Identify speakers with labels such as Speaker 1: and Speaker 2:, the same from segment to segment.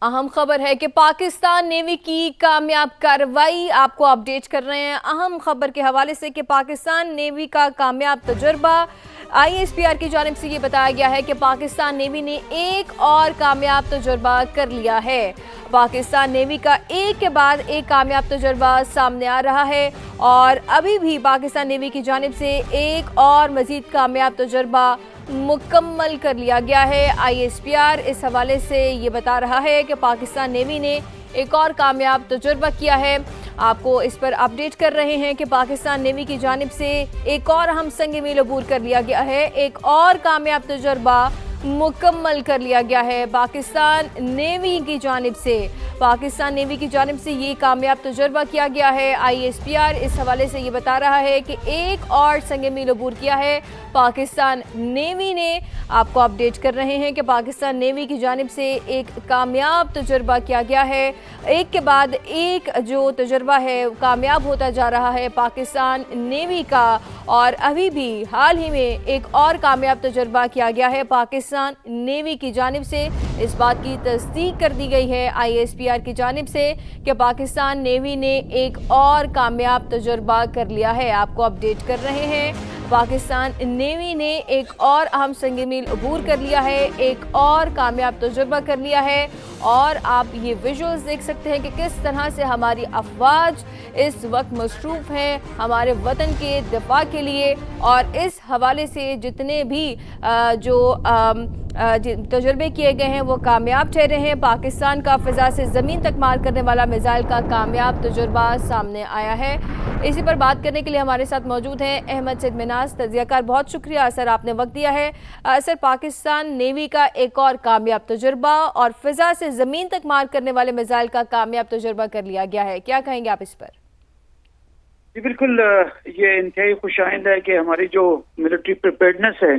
Speaker 1: अहम खबर है कि पाकिस्तान नेवी की कामयाब कार्रवाई आपको अपडेट कर रहे हैं अहम खबर के हवाले से कि पाकिस्तान नेवी का कामयाब तजुर्बा आईएसपीआर की जानिब से ये बताया गया है कि पाकिस्तान नेवी ने एक और कामयाब तजुर्बा कर लिया है। पाकिस्तान नेवी का एक के बाद एक कामयाब तजुर्बा सामने आ रहा है और अभी भी पाकिस्तान नेवी की जानिब से एक और मज़ीद कामयाब तजुर्बा मुकम्मल कर लिया गया है। आईएसपीआर इस हवाले से ये बता रहा है कि पाकिस्तान नेवी ने एक और कामयाब तजुर्बा किया है। आपको इस पर अपडेट कर रहे हैं कि पाकिस्तान नेवी की जानिब से एक और अहम संग मील अबूर कर लिया गया है, एक और कामयाब तजुर्बा मुकम्मल कर लिया गया है। पाकिस्तान नेवी की जानिब से ये कामयाब तजुर्बा किया गया है। आईएसपीआर इस हवाले से ये बता रहा है कि एक और संग मील अबूर किया है पाकिस्तान नेवी ने। आपको अपडेट कर रहे हैं कि पाकिस्तान नेवी की जानिब से एक कामयाब तजुर्बा किया गया है। एक के बाद एक जो तजुर्बा है कामयाब होता जा रहा है पाकिस्तान नेवी का, और अभी भी हाल ही में एक और कामयाब तजुर्बा किया गया है पाकिस्तान नेवी की जानिब से। इस बात की तस्दीक कर दी गई है आईएसपीआर की जानिब से कि पाकिस्तान नेवी ने एक और कामयाब तजुर्बा कर लिया है। आपको अपडेट कर रहे हैं पाकिस्तान नेवी ने एक और अहम संग मील अबूर कर लिया है, एक और कामयाब तजुर्बा कर लिया है। और आप ये विजुअल्स देख सकते हैं कि किस तरह से हमारी अफवाज इस वक्त मसरूफ़ हैं हमारे वतन के दिफा के लिए, और इस हवाले से जितने भी जो तजुर्बे किए गए हैं वो कामयाब ठहरे हैं। पाकिस्तान का फ़िज़ा से ज़मीन तक मार करने वाला मिसाइल का कामयाब तजुर्बा सामने आया है। इसी पर बात करने के लिए हमारे साथ मौजूद हैं अहमद सैद मिनाज, तजियाकार। बहुत शुक्रिया सर, आपने वक्त दिया है। सर, पाकिस्तान नेवी का एक और कामयाब तजुर्बा और फ़िज़ा से ज़मीन तक मार करने वाले मिसाइल का कामयाब तजुर्बा कर लिया गया है, क्या कहेंगे आप इस पर?
Speaker 2: जी बिल्कुल, ये इंतहाई खुशाइंद है कि हमारी जो मिलिट्री प्रिपेयर्डनेस है,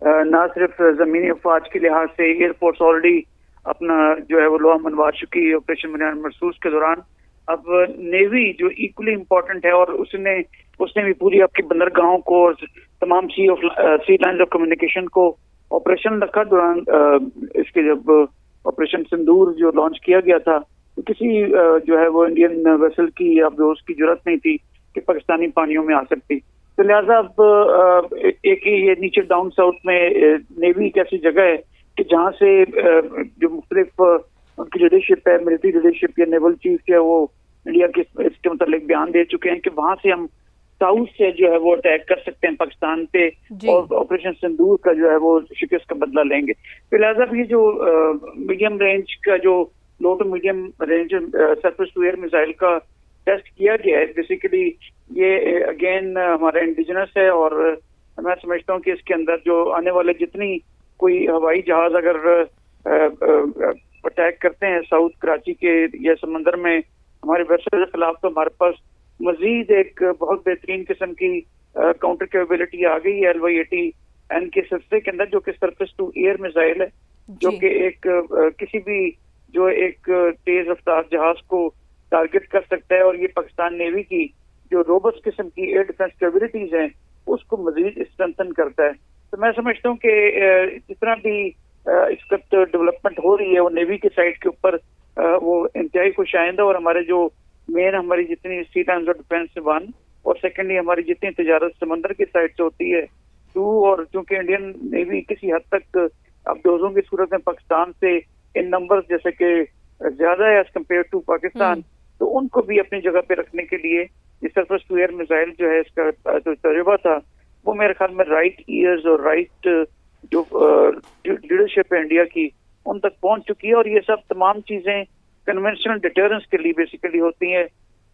Speaker 2: ना सिर्फ ज़मीनी अफवाज के लिहाज से एयरफोर्स ऑलरेडी अपना जो है वो लोहा मनवा चुकी है ऑपरेशन बनियान मरसूस के दौरान। अब नेवी जो इक्वली इम्पोर्टेंट है, और उसने भी पूरी आपकी बंदरगाहों को और तमाम सी लाइन्स ऑफ कम्युनिकेशन को ऑपरेशन रखा दौरान इसके जब ऑपरेशन सिंदूर जो लॉन्च किया गया था, तो किसी जो है वो इंडियन वेसल की या बेहोश की जरूरत नहीं थी कि पाकिस्तानी पानियों में आ सकती। तो लिहाजा अब एक ही ये नीचे डाउन साउथ में नेवी एक ऐसी जगह है कि जहाँ से जो मुख्तलिफ उनकी लीडरशिप है, मिलिट्री लीडरशिप या नेवल चीफ है, वो इंडिया के इसके मतलब बयान दे चुके हैं कि वहां से हम साउथ से जो है वो अटैक कर सकते हैं पाकिस्तान पे, और ऑपरेशन सिंदूर का जो है वो शिकस्त का बदला लेंगे। तो लिहाजा ये जो मीडियम रेंज का जो low to medium range surface to air missile का टेस्ट किया गया है, बेसिकली ये अगेन हमारा इंडिजिनस है, और मैं समझता हूँ कि इसके अंदर जो आने वाले जितनी कोई हवाई जहाज अगर अटैक करते हैं साउथ कराची के या समंदर में हमारे वेसल्स के खिलाफ, तो हमारे पास मजीद एक बहुत बेहतरीन किस्म की काउंटर कैपेबिलिटी आ गई है LY-80N के सिलसिले के अंदर, जो कि सरफेस टू एयर मिसाइल है, जो कि एक किसी भी जो एक तेज रफ्तार जहाज को टारगेट कर सकता है, और ये पाकिस्तान नेवी की जो रोबस्ट किस्म की एयर डिफेंस कैपेबिलिटीज हैं उसको मजीद स्ट्रेंथन करता है। तो मैं समझता हूँ कि जितना भी इस वक्त डेवलपमेंट हो रही है वो नेवी के साइड के ऊपर वो इंतहाई खुशाइंद है, और हमारे जो मेन हमारी जितनी सी लाइन्स ऑफ डिफेंस 1 और सेकेंडली हमारी जितनी तजारत समंदर की साइड से होती है 2, और चूंकि इंडियन नेवी किसी हद तक अब दोजों की सूरत में पाकिस्तान से इन नंबर जैसे कि ज्यादा है एज कम्पेयर टू पाकिस्तान, तो उनको भी अपनी जगह पे रखने के लिए ये सरफेस टू एयर मिसाइल जो है इसका जो तजुर्बा था वो मेरे ख्याल में राइट ईयर्स और राइट जो लीडरशिप है इंडिया की उन तक पहुंच चुकी है। और ये सब तमाम चीजें कन्वेंशनल डिटरेंस के लिए बेसिकली होती हैं,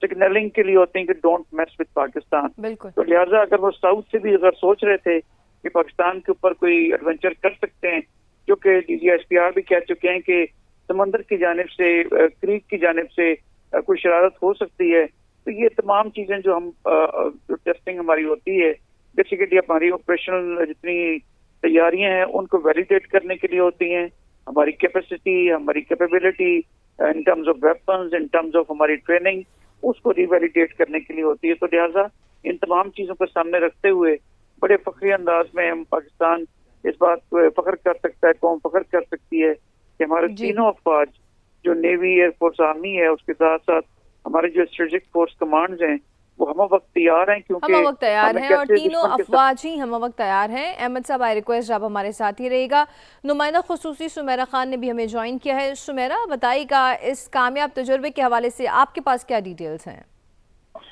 Speaker 2: सिग्नलिंग के लिए होती हैं कि डोंट मैस विद पाकिस्तान। तो लिहाजा अगर वो साउथ से भी अगर सोच रहे थे कि पाकिस्तान के ऊपर कोई एडवेंचर कर सकते हैं, जो कि DGSPR भी कह चुके हैं कि समंदर की जानिब से क्रीक की जानिब से कोई शरारत हो सकती है, तो ये तमाम चीजें जो हम जो टेस्टिंग हमारी होती है बेसिकली हमारी ऑपरेशनल जितनी तैयारियां हैं उनको वैलिडेट करने के लिए होती हैं। हमारी कैपेसिटी, हमारी capability in terms of weapons, in terms of हमारी ट्रेनिंग, उसको रिवैलिडेट करने के लिए होती है। तो लिहाजा इन तमाम चीजों को सामने रखते हुए बड़े फखरी अंदाज में हम पाकिस्तान इस बात को फख्र कर सकता है, कौम फख्र कर सकती है कि हमारे तीनों अफवाज جو نیوی ایئر فورس آرمی ہے اس کے ساتھ ساتھ ہمارے جو اسٹریٹجک فورس کمانڈز ہیں وہ ہم وقت تیار ہیں، کیونکہ
Speaker 1: ہم وقت تیار
Speaker 2: ہمیں
Speaker 1: ہیں اور
Speaker 2: کیسے
Speaker 1: تینوں
Speaker 2: دشمن کے ساتھ
Speaker 1: افواج ہی ہم وقت تیار ہیں۔ احمد صاحب آئی ریکویسٹ آپ ہمارے ساتھ ہی رہے گا۔ نمائندہ خصوصی سمیرہ خان نے بھی ہمیں جوائن کیا ہے۔ سمیرہ بتائیے گا اس کامیاب تجربے کے حوالے سے آپ کے پاس کیا ڈیٹیلز ہیں؟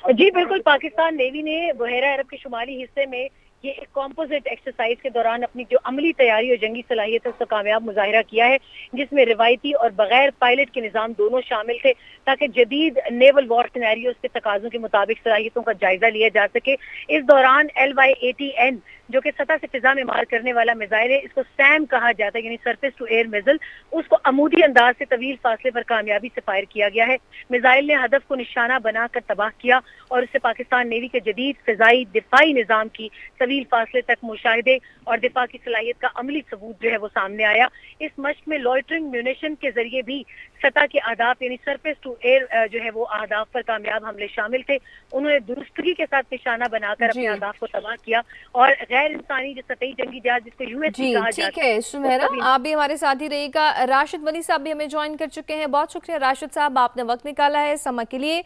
Speaker 3: جی بالکل، پاکستان نیوی نے بحیرہ عرب کے شمالی حصے میں یہ ایک کمپوزٹ ایکسرسائز کے دوران اپنی جو عملی تیاری اور جنگی صلاحیت ہے اس کا کامیاب مظاہرہ کیا ہے، جس میں روایتی اور بغیر پائلٹ کے نظام دونوں شامل تھے تاکہ جدید نیول وار سینیریوز کے تقاضوں کے مطابق صلاحیتوں کا جائزہ لیا جا سکے۔ اس دوران LY-80N جو کہ سطح سے فضا میں مار کرنے والا میزائل ہے، اس کو سیم کہا جاتا ہے، یعنی سرفیس ٹو ایئر میزل، اس کو عمودی انداز سے طویل فاصلے پر کامیابی سے فائر کیا گیا ہے۔ میزائل نے ہدف کو نشانہ بنا کر تباہ کیا اور اس سے پاکستان نیوی کے جدید فضائی دفاعی نظام کی طویل فاصلے تک مشاہدے اور دفاع کی صلاحیت کا عملی ثبوت جو ہے وہ سامنے آیا۔ اس مشق میں لوئٹرنگ میونیشن کے ذریعے بھی سطح کے اہداف یعنی سرفیس ٹو ایئر جو ہے وہ اہداف پر کامیاب حملے شامل تھے۔ انہوں نے درستگی کے ساتھ نشانہ بنا کر اپنے اہداف کو تباہ کیا اور غیر انسانی جو سطحی جنگی جہاز جس کو USC کہا جاتا ہے۔
Speaker 1: ٹھیک ہے سمیرہ، آپ بھی ہمارے ساتھ ہی رہے گا۔ راشد ولی صاحب بھی ہمیں جوائن کر چکے ہیں۔ بہت شکریہ راشد صاحب، آپ نے وقت نکالا ہے سما کے لیے۔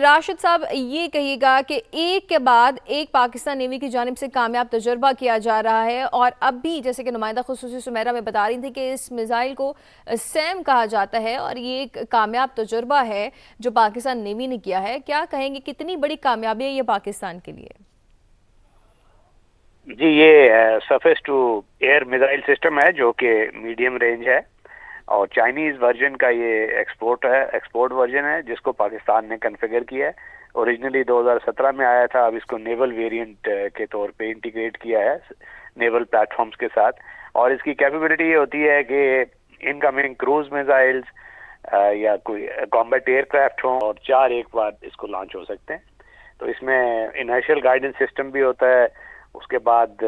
Speaker 1: راشد صاحب یہ کہیے گا کہ ایک کے بعد ایک پاکستان نیوی کی جانب سے کامیاب تجربہ کیا جا رہا ہے، اور اب بھی جیسے کہ نمائندہ خصوصی سمیرہ میں بتا رہی تھی کہ اس میزائل کو سیم کہا جاتا ہے اور یہ ایک کامیاب تجربہ ہے جو پاکستان نیوی نے کیا ہے۔ کیا کہیں گے کتنی بڑی کامیابی ہے یہ پاکستان کے لیے؟
Speaker 4: جی یہ surface to air missile system ہے جو کہ میڈیم رینج ہے اور چائنیز ورژن کا یہ ایکسپورٹ ورژن ہے جس کو پاکستان نے کنفیگر کیا ہے۔ اوریجنلی 2017 میں آیا تھا، اب اس کو نیول ویریئنٹ کے طور پہ انٹیگریٹ کیا ہے نیول پلیٹ فارمز کے ساتھ، اور اس کی کیپیبلٹی یہ ہوتی ہے کہ ان کمنگ کروز میزائلز یا کوئی کامبیٹ ایئر کرافٹ ہوں اور 4 ایک بار اس کو لانچ ہو سکتے ہیں۔ تو اس میں انرشیل گائیڈنس سسٹم بھی ہوتا ہے، اس کے بعد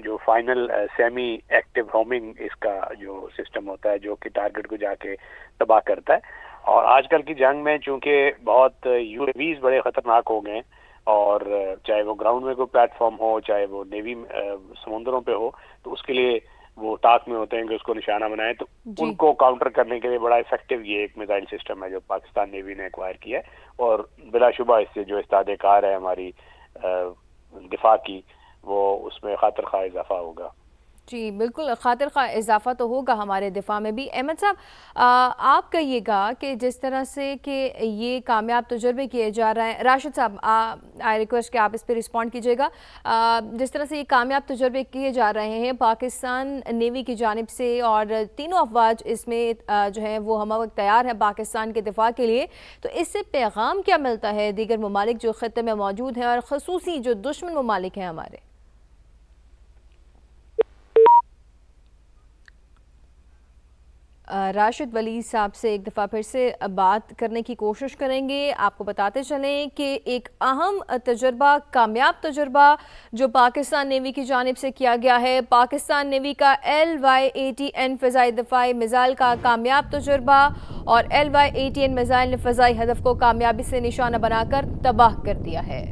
Speaker 4: جو فائنل سیمی ایکٹیو ہومنگ اس کا جو سسٹم ہوتا ہے جو کہ ٹارگٹ کو جا کے تباہ کرتا ہے۔ اور آج کل کی جنگ میں چونکہ بہت UAVs بڑے خطرناک ہو گئے ہیں، اور چاہے وہ گراؤنڈ میں کوئی پلیٹ فارم ہو چاہے وہ نیوی سمندروں پہ ہو، تو اس کے لیے وہ ٹاک میں ہوتے ہیں کہ اس کو نشانہ بنائیں، تو ان کو کاؤنٹر کرنے کے لیے بڑا افیکٹو یہ ایک میزائل سسٹم ہے جو پاکستان نیوی نے ایکوائر کیا ہے، اور بلا شبہ اس سے جو استعداد کار ہے ہماری دفاع کی وہ اس میں خاطر خواہ اضافہ ہوگا۔
Speaker 1: جی بالکل، خاطر خواہ اضافہ تو ہوگا ہمارے دفاع میں بھی۔ احمد صاحب آپ کہیے گا کہ جس طرح سے کہ یہ کامیاب تجربے کیے جا رہے ہیں، راشد صاحب آئی ریکویسٹ کہ آپ اس پہ رسپونڈ کیجیے گا، جس طرح سے یہ کامیاب تجربے کیے جا رہے ہیں پاکستان نیوی کی جانب سے اور تینوں افواج اس میں جو ہیں وہ ہم وقت تیار ہیں پاکستان کے دفاع کے لیے، تو اس سے پیغام کیا ملتا ہے دیگر ممالک جو خطے میں موجود ہیں اور خصوصی جو دشمن ممالک ہیں ہمارے؟ راشد ولی صاحب سے ایک دفعہ پھر سے بات کرنے کی کوشش کریں گے۔ آپ کو بتاتے چلیں کہ ایک اہم تجربہ، کامیاب تجربہ جو پاکستان نیوی کی جانب سے کیا گیا ہے، پاکستان نیوی کا LY-80N فضائی دفاعی میزائل کا کامیاب تجربہ، اور LY-80N میزائل نے فضائی ہدف کو کامیابی سے نشانہ بنا کر تباہ کر دیا ہے۔